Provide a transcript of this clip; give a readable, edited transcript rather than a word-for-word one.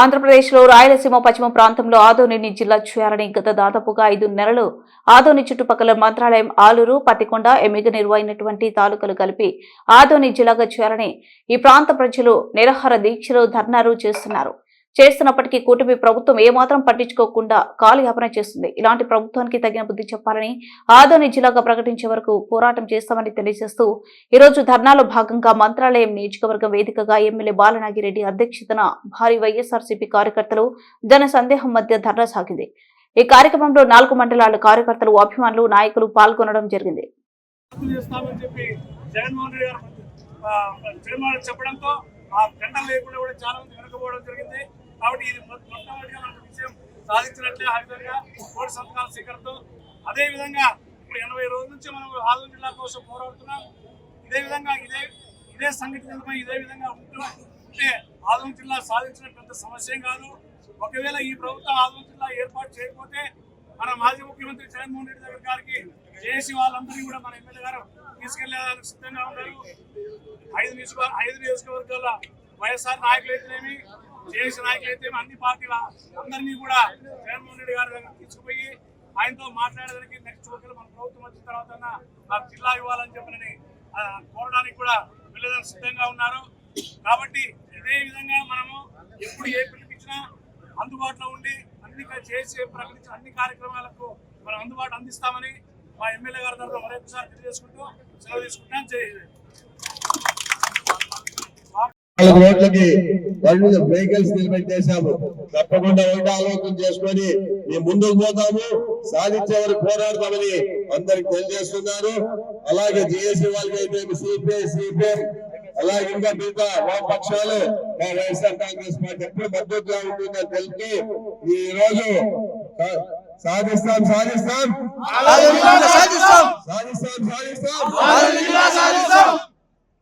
ఆంధ్రప్రదేశ్లో రాయలసీమ పశ్చిమ ప్రాంతంలో ఆదోనిని జిల్లా చేయాలని గత దాదాపుగా 5 నెలలు ఆదోని చుట్టుపక్కల మంత్రాలయం, ఆలూరు, పత్తికొండ, ఎమ్మిగనూరు అయినటువంటి తాలూకాలు కలిపి ఆదోని జిల్లాగా చేయాలని ఈ ప్రాంత ప్రజలు నిరాహార దీక్షలు, ధర్నాలు చేస్తున్నప్పటికీ కూటమి ప్రభుత్వం ఏమాత్రం పట్టించుకోకుండా కాలయాపన చేస్తుంది. ఇలాంటి ప్రభుత్వానికి తగిన బుద్ధి చెప్పాలని ఆదోని జిల్లాగా ప్రకటించే వరకు పోరాటం చేస్తామని తెలియజేస్తూ ఈ రోజు ధర్నాలో భాగంగా మంత్రాలయం నియోజకవర్గం వేదికగా ఎమ్మెల్యే బాలనాగిరెడ్డి అధ్యక్షతన భారీ వైఎస్ఆర్సీపీ కార్యకర్తలు జన సందేహం మధ్య ధర్నా సాగింది. ఈ కార్యక్రమంలో 4 మండలాల కార్యకర్తలు, అభిమానులు, నాయకులు పాల్గొనడం జరిగింది. కాబట్టి ఇది మొట్టమొదటిగా మనకు విజయం సాధించినట్లే. ఆ విధంగా కోటి సంతకాల స్వీకరణతో అదేవిధంగా ఇప్పుడు 80 రోజుల నుంచి మనం ఆదోని జిల్లా కోసం పోరాడుతున్నాం. ఇదే విధంగా ఇదే సంఘటనపై ఇదే విధంగా ఉంటే ఆదోని జిల్లా సాధించిన పెద్ద సమస్య కాదు. ఒకవేళ ఈ ప్రభుత్వం ఆదోని జిల్లా ఏర్పాటు చేయకపోతే మన మాజీ ముఖ్యమంత్రి జగన్మోహన్ రెడ్డి గారికి చేసి వాళ్ళందరినీ కూడా మన ఎమ్మెల్యే గారు తీసుకెళ్లేదానికి సిద్ధంగా ఉన్నారు. 5 నియోజకవర్గాల వైఎస్ఆర్ నాయకులు అయితేనేమి, జేఏసీ నాయకులు అయితే అన్ని పార్టీల అందరినీ కూడా జగన్మోహన్ రెడ్డి గారి దగ్గర తీసుకుపోయి ఆయనతో మాట్లాడడానికి నెక్స్ట్ ఒకవేళ మన ప్రభుత్వం వచ్చిన తర్వాత నాకు జిల్లా ఇవ్వాలని చెప్పని కోరడానికి కూడా వెళ్ళడానికి సిద్ధంగా ఉన్నారు. కాబట్టి ఇదే విధంగా మనము ఎప్పుడు ఏ పిలిపించినా అందుబాటులో ఉండి అన్ని చేసి ప్రకటించిన అన్ని కార్యక్రమాలకు మనం అందుబాటు అందిస్తామని మా ఎమ్మెల్యే గారి తరఫున మరొకసారి తెలియజేసుకుంటూ సెలవు తీసుకుంటాం. జై హింద్. 4 రోడ్లకి వెహికల్స్ నిలబెట్టేశాము. తప్పకుండా ఒకటి ఆలోచన చేసుకొని మేము ముందుకు పోతాము, సాధించే వరకు పోరాడతామని అందరికి తెలియజేస్తున్నారు. అలాగే జేఏసీ వాళ్ళకి అయితే సిపిఎం అలాగే ఇంకా మిగతా వామపక్షాలు వైఎస్ఆర్ కాంగ్రెస్ పార్టీ ఎప్పుడు మద్దతుగా ఉంటుందని తెలిపి ఈ రోజు సాధిస్తాం సాధిస్తాం సాధిస్తాం సాధిస్తాం సాధిస్తాం.